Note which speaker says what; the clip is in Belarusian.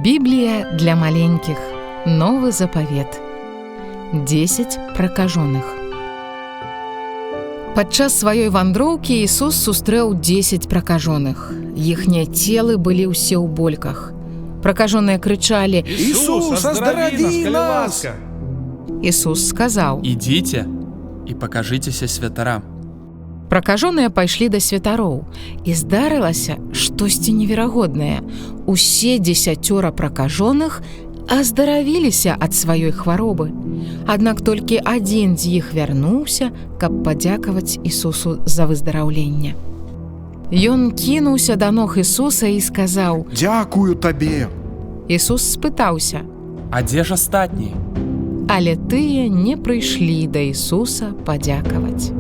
Speaker 1: Біблія для маленькіх. Новы запавет. 10 пракажоных. Падчас сваёй вандроўкі Ісус сустрэў 10 пракажоных. Іхнія целы былі ўсе ў больках. Пракажоныя крычалі:
Speaker 2: «Ісус, аздараві нас!»
Speaker 1: Ісус сказаў:
Speaker 3: «Ідзіце і пакажыцеся святарам».
Speaker 1: Пракажоныя пайшлі да святароў, і здарылася штосьці неверагоднае. Усе 10 пракажоных аздаравіліся ад сваёй хваробы. Аднак толькі адзін з іх вярнуўся, каб падзякаваць Ісусу за выздараўленне. Ён кінуўся да ног Ісуса і сказаў:
Speaker 2: «Дзякую табе!»
Speaker 1: Ісус спытаўся:
Speaker 3: «А дзе ж астатнія?»
Speaker 1: Але тыя не прыйшлі да Ісуса падзякаваць.